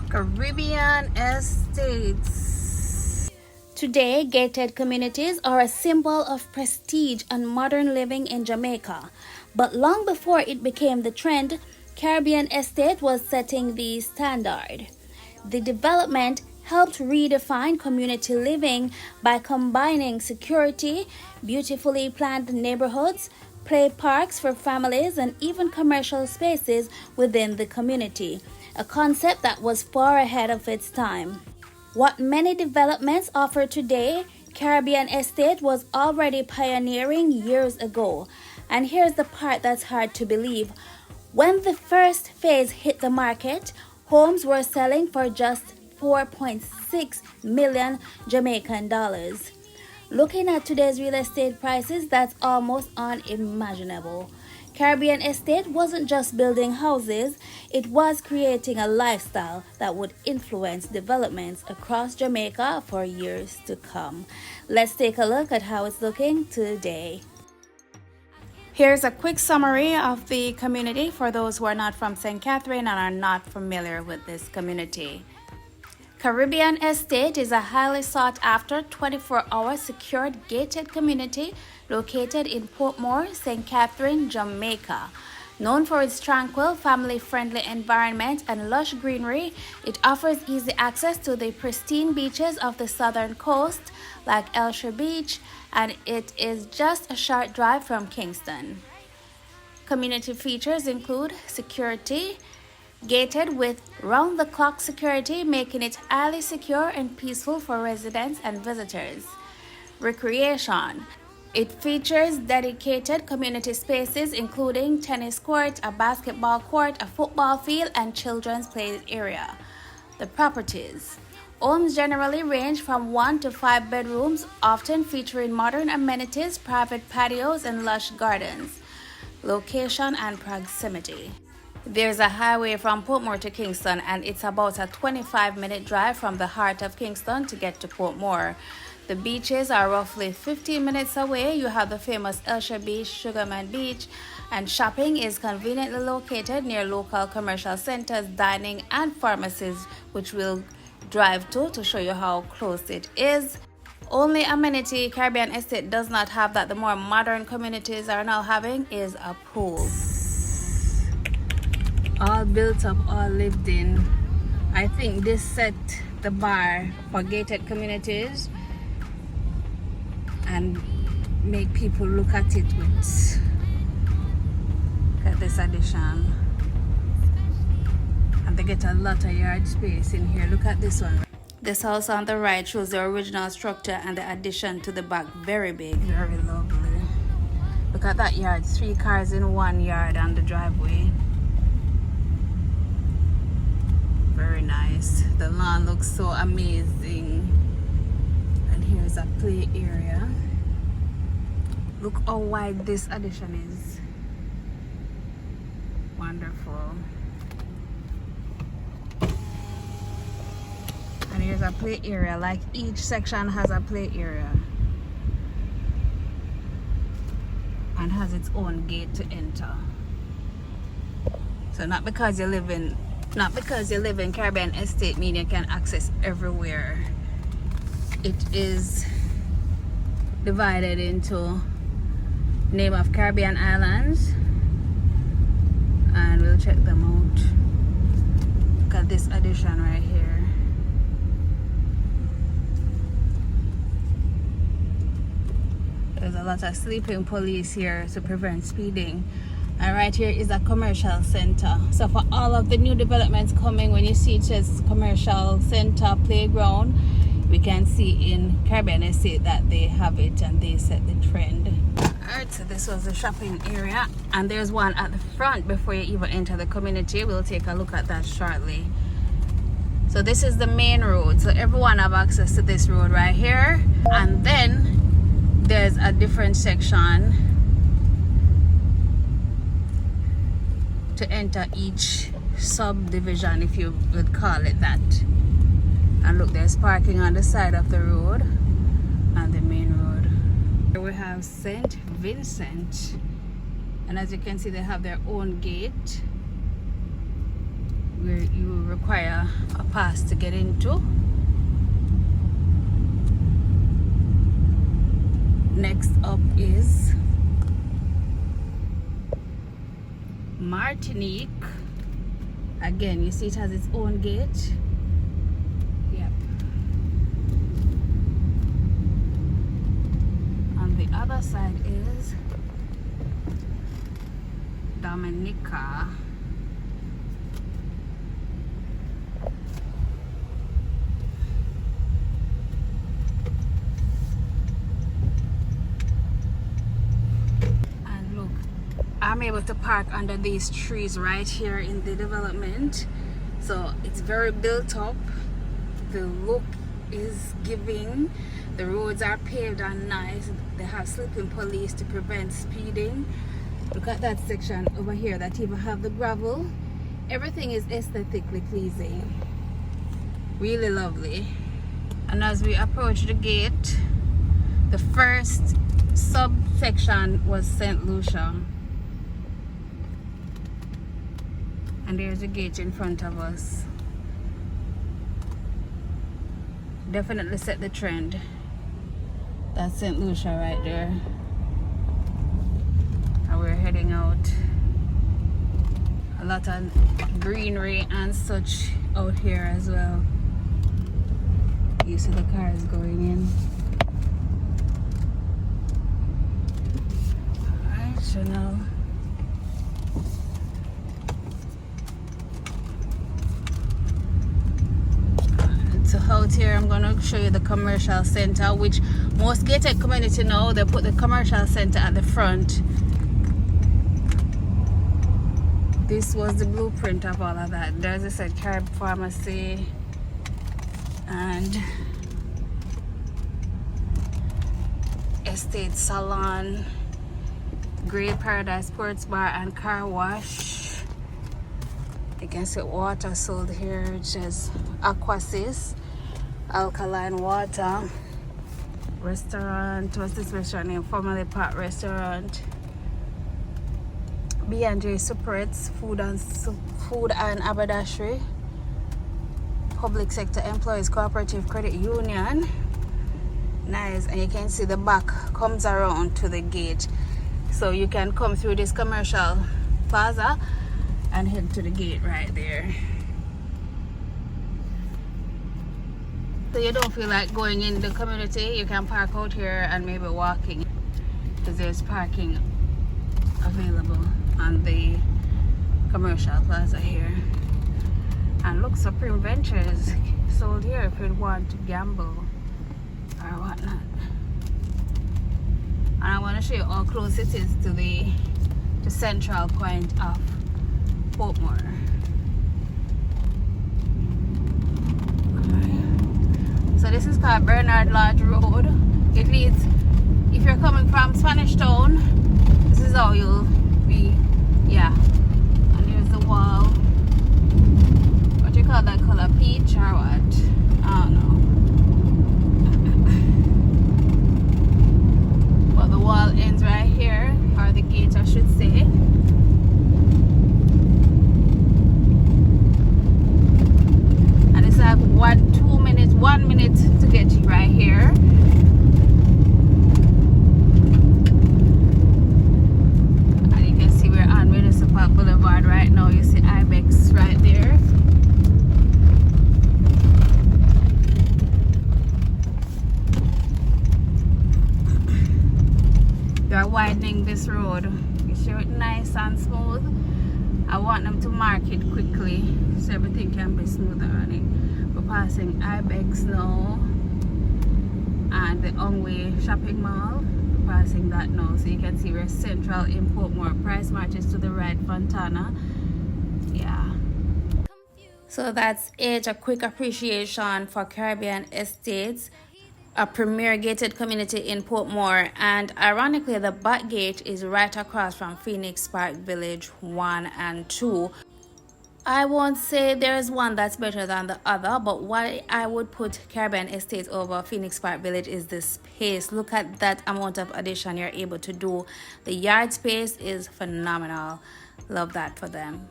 Caribbean estates. Today, gated communities are a symbol of prestige and modern living in Jamaica. But long before it became the trend, Caribbean estate was setting the standard. The development helped redefine community living by combining security, beautifully planned neighborhoods, play parks for families, and even commercial spaces within the community, a concept that was far ahead of its time. What many developments offer today, Caribbean Estate was already pioneering years ago. And here's the part that's hard to believe. When the first phase hit the market, homes were selling for just 4.6 million Jamaican dollars. Looking at today's real estate prices, that's almost unimaginable. Caribbean Estate wasn't just building houses, it was creating a lifestyle that would influence developments across Jamaica for years to come. Let's take a look at how it's looking today. Here's a quick summary of the community for those who are not from St. Catherine and are not familiar with this community. Caribbean Estate is a highly sought after 24-hour secured gated community located in Portmore, St. Catherine, Jamaica. Known for its tranquil, family-friendly environment and lush greenery, it offers easy access to the pristine beaches of the southern coast like Elsher Beach, and it is just a short drive from Kingston. Community features include security, gated with round-the-clock security, making it highly secure and peaceful for residents and visitors. Recreation. It features dedicated community spaces including tennis court, a basketball court, a football field, and children's play area. The properties. Homes generally range from 1 to 5 bedrooms, often featuring modern amenities, private patios, and lush gardens. Location and proximity. There's a highway from Portmore to Kingston, and it's about a 25-minute drive from the heart of Kingston to get to Portmore. The beaches are roughly 15 minutes away. You have the famous Elsher Beach, Sugarman Beach, and shopping is conveniently located near local commercial centers, dining, and pharmacies, which we'll drive to show you how close it is. Only amenity Caribbean Estate does not have that the more modern communities are now having is a pool. All built up, all lived in. I think this set the bar for gated communities and make people look at it with, look at this addition, and they get a lot of yard space in here. Look at this one. This house on the right shows the original structure and the addition to the back. Very big. Very lovely. Look at that yard. 3 cars in 1 yard on the driveway. Very nice. The lawn looks so amazing. And here's a play area. Look how wide this addition is. Wonderful. And here's a play area. Like each section has a play area and has its own gate to enter. So not because you live in Caribbean Estate mean you can access everywhere. It is divided into name of Caribbean islands, and we'll check them out. Look at this addition right here. There's a lot of sleeping police here to prevent speeding. And right here is a commercial center. So for all of the new developments coming, when you see it says commercial center playground, we can see in Caribbean Estate that they have it and they set the trend. Alright, so this was the shopping area, and there's one at the front before you even enter the community. We'll take a look at that shortly. So this is the main road, so everyone have access to this road right here, and then there's a different section to enter each subdivision, if you would call it that. And look, there's parking on the side of the road and the main road. Here we have St. Vincent, and as you can see, they have their own gate, where you require a pass to get into. Next up is Martinique. Again, you see it has its own gate. Yep. On the other side is Dominica. And look, I'm able to park under these trees right here in the development. So it's very built up. The look is giving. The roads are paved and nice. They have sleeping police to prevent speeding. Look at that section over here that even have the gravel. Everything is aesthetically pleasing. Really lovely. And as we approach the gate, the first subsection was St. Lucia. And there's a gate in front of us. Definitely set the trend. That's St. Lucia right there. And we're heading out. A lot of greenery and such out here as well. You see the cars going in. Alright, so now so out here I'm gonna show you the commercial center, which most gated community know they put the commercial center at the front. This was the blueprint of all of that. There's a said Carib Pharmacy and Estate Salon, Great Paradise Sports Bar and Car Wash. You can see water sold here, which is Aquasis, alkaline water. Restaurant, what's this restaurant name? Formerly Park Restaurant. B&J Superates, food and haberdashery. Public sector employees cooperative credit union. Nice. And you can see the back comes around to the gate, so you can come through this commercial plaza and head to the gate right there. So you don't feel like going in the community, you can park out here and maybe walking, because there's parking available on the commercial plaza here. And look, Supreme Ventures sold here if you want to gamble or whatnot. And I want to show you how close it is to the central point of Portmore. Okay. So this is called Bernard Lodge Road. It leads, if you're coming from Spanish Town, this is how you'll be. Yeah. And here's the wall. What do you call that color? Peach or what? I don't know. But the wall ends right here, or the gate I should say. And it's like 1 minute to get right here. Boulevard right now. You see Ibex right there. They are widening this road. You show it nice and smooth. I want them to mark it quickly so everything can be smoother on it. We're passing Ibex now and the Ongwe shopping mall. Passing that now, so you can see we're central in Portmore. Price matches to the right, Fontana. Yeah. So that's it, a quick appreciation for Caribbean Estates, a premier gated community in Portmore. And ironically, the back gate is right across from Phoenix Park Village 1 and 2. I won't say there's one that's better than the other, but why I would put Caribbean Estates over Phoenix Park Village is the space. Look at that amount of addition you're able to do. The yard space is phenomenal. Love that for them.